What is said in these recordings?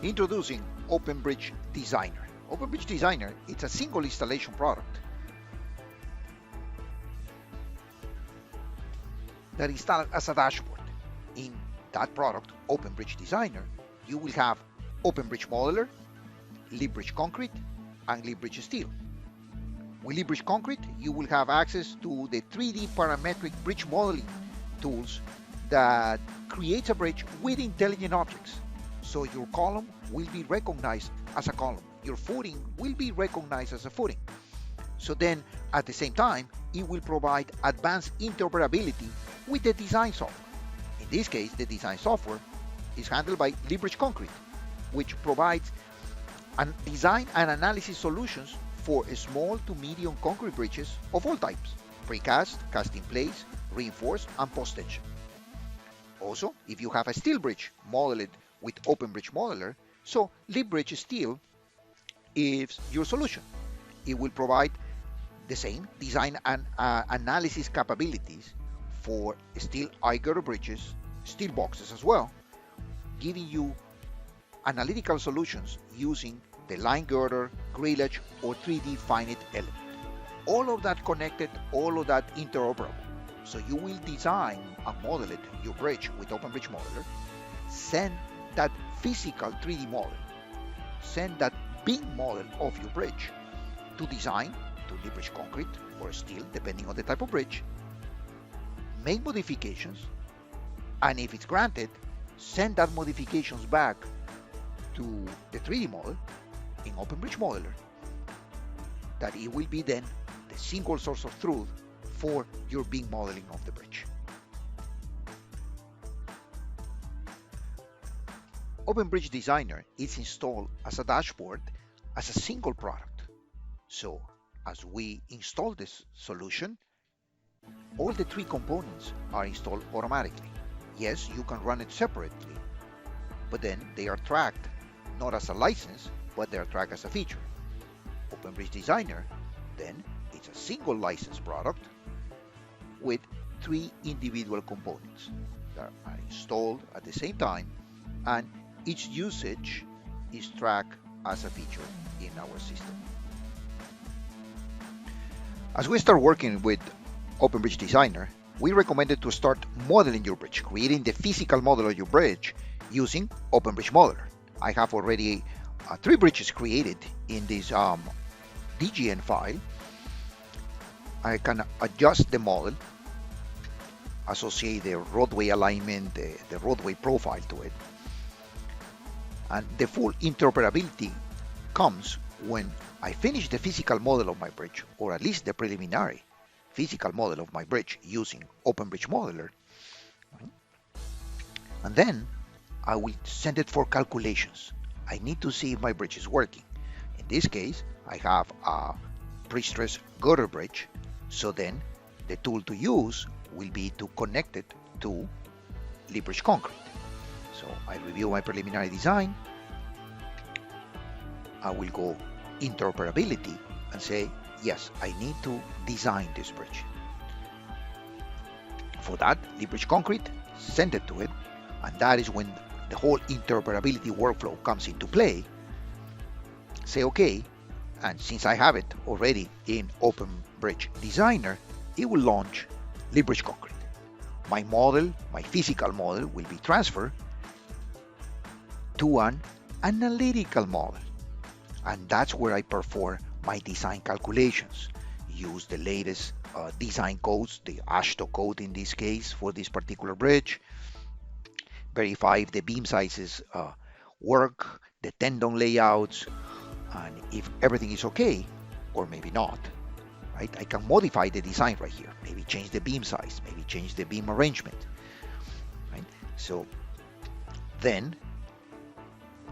Introducing OpenBridge Designer. OpenBridge Designer is a single installation product that is installed as a dashboard. In that product, OpenBridge Designer, you will have OpenBridge Modeler, LibBridge Concrete, and LibBridge Steel. With LibBridge Concrete, you will have access to the 3D parametric bridge modeling tools that creates a bridge with intelligent objects. So your column will be recognized as a column. Your footing will be recognized as a footing. So then, at the same time, it will provide advanced interoperability with the design software. In this case, the design software is handled by LibBridge Concrete, which provides design and analysis solutions for small to medium concrete bridges of all types: precast, cast in place, reinforced, and post tension. Also, if you have a steel bridge modeled with OpenBridge Modeler, so LibBridge Steel is your solution. It will provide the same design and analysis capabilities for steel eye-girder bridges, steel boxes as well, giving you analytical solutions using the line girder, grillage, or 3D finite element. All of that connected, all of that interoperable. So you will design and model your bridge with OpenBridge Modeler, send that physical 3D model, send that BIM model of your bridge to design to LibBridge Concrete or Steel, depending on the type of bridge, make modifications, and if it's granted, send that modifications back to the 3D model in OpenBridge Modeler, that it will be then the single source of truth for your BIM modeling of the bridge. OpenBridge Designer is installed as a dashboard as a single product. So as we install this solution, all the three components are installed automatically. Yes, you can run it separately, but then they are tracked not as a license, but they are tracked as a feature. OpenBridge Designer, then, it's a single license product with three individual components that are installed at the same time, and each usage is tracked as a feature in our system. As we start working with OpenBridge Designer, we recommended to start modeling your bridge, creating the physical model of your bridge using OpenBridge Modeler. I have already 3 bridges created in this DGN file. I can adjust the model, associate the roadway alignment, the roadway profile to it. And the full interoperability comes when I finish the physical model of my bridge, or at least the preliminary physical model of my bridge using OpenBridge Modeler. And then I will send it for calculations. I need to see if my bridge is working. In this case, I have a pre-stressed girder bridge, so then the tool to use will be to connect it to LibBridge Concrete. So I review my preliminary design. I will go interoperability and say, yes, I need to design this bridge. For that, LibBridge Concrete, send it to it, and that is when the whole interoperability workflow comes into play. Say okay, and since I have it already in OpenBridge Designer, it will launch LibBridge Concrete. My model, my physical model, will be transferred to an analytical model, and that's where I perform my design calculations. Use the latest design codes, the AASHTO code in this case for this particular bridge. Verify if the beam sizes work, the tendon layouts, and if everything is okay, or maybe not, right? I can modify the design right here. Maybe change the beam size, maybe change the beam arrangement, right? So then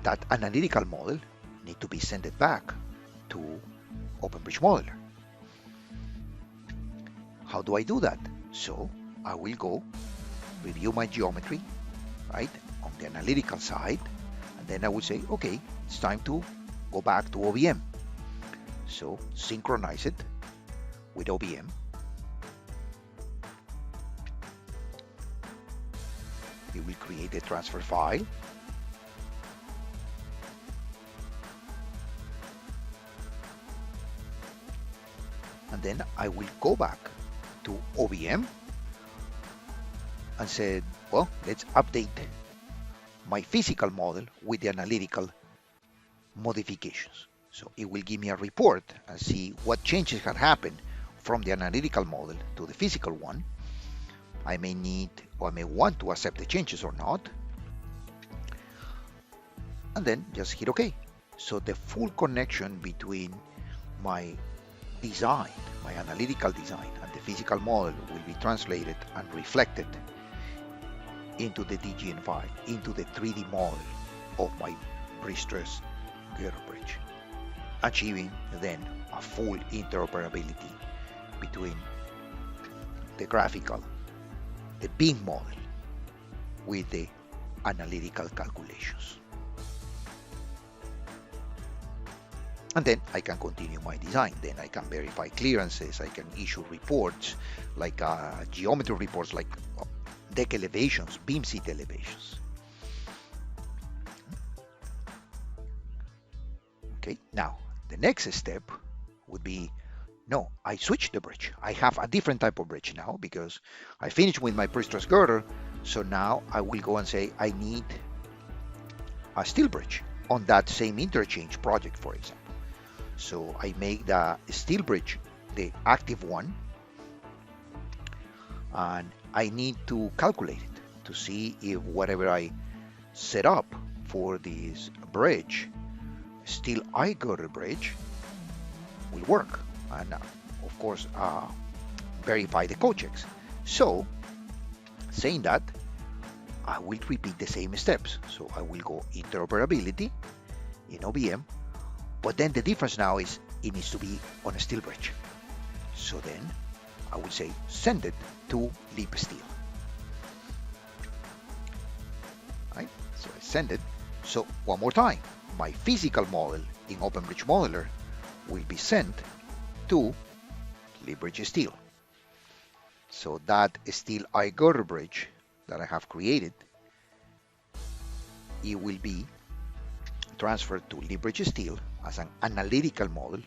that analytical model need to be sent back to OpenBridge Modeler. How do I do that? So I will go review my geometry, right, on the analytical side, and then I will say, okay, it's time to go back to OBM. So synchronize it with OBM. It will create a transfer file. And then I will go back to OBM and said, well, let's update my physical model with the analytical modifications. So it will give me a report and see what changes had happened from the analytical model to the physical one. I may need or I may want to accept the changes or not. And then just hit OK. So the full connection between my design, my analytical design, and the physical model will be translated and reflected into the DGN file, into the 3D model of my pre-stress girder bridge, achieving then a full interoperability between the graphical, the beam model, with the analytical calculations. And then I can continue my design. Then I can verify clearances. I can issue reports like geometry reports, like deck elevations, beam seat elevations. Okay, now the next step would be, no, I switched the bridge. I have a different type of bridge now because I finished with my pre-stress girder. So now I will go and say I need a steel bridge on that same interchange project, for example. So I make the steel bridge the active one, and I need to calculate it to see if whatever I set up for this bridge, steel eye girder bridge, will work, and of course verify the code checks. So saying that, I will repeat the same steps. So I will go interoperability in OBM, but then the difference now is it needs to be on a steel bridge. So then I will say send it to Leap Steel. Right? So I send it. So one more time, my physical model in OpenBridge Modeler will be sent to Leap Steel. So that steel eye girder bridge that I have created, it will be transferred to Leap Steel as an analytical model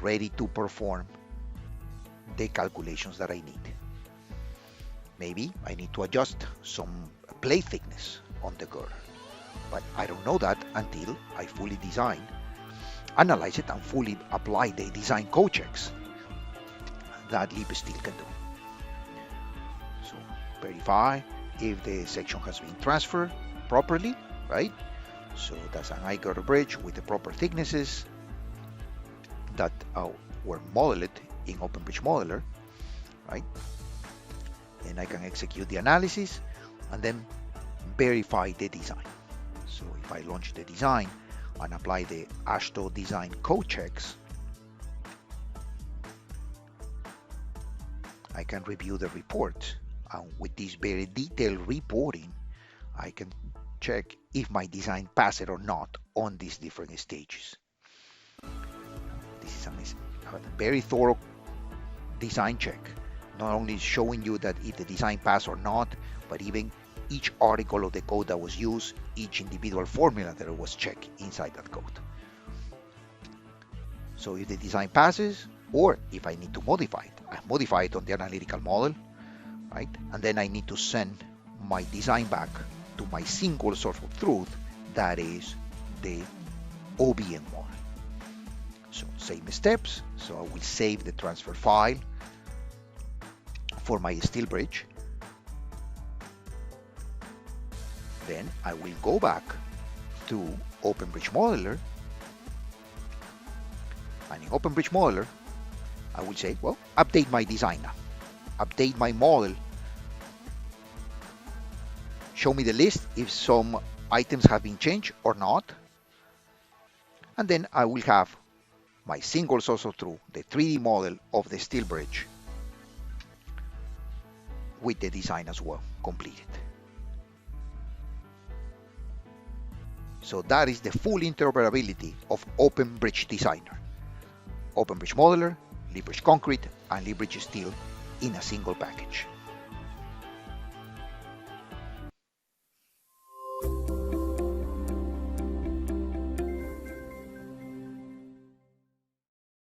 ready to perform the calculations that I need. Maybe I need to adjust some plate thickness on the girder, but I don't know that until I fully design, analyze it, and fully apply the design code checks that Leap Steel can do. So verify if the section has been transferred properly, right? So that's an eye girder bridge with the proper thicknesses that were modeled in OpenBridge Modeler, right? Then I can execute the analysis and then verify the design. So if I launch the design and apply the AASHTO design code checks, I can review the report, and with this very detailed reporting, I can check if my design passed or not on these different stages. This is a very thorough design check, not only showing you that if the design passed or not, but even each article of the code that was used, each individual formula that was checked inside that code. So if the design passes, or if I need to modify it, I modify it on the analytical model, right? And then I need to send my design back to my single source of truth, that is the OBM model. So same steps. So I will save the transfer file for my steel bridge. Then I will go back to OpenBridge Modeler, and in OpenBridge Modeler I will say, well, update my design now, update my model, show me the list if some items have been changed or not, and then I will have my single source of truth, the 3D model of the steel bridge with the design as well completed. So that is the full interoperability of OpenBridge Designer, OpenBridge Modeler, Leap Concrete, and Leap Steel in a single package.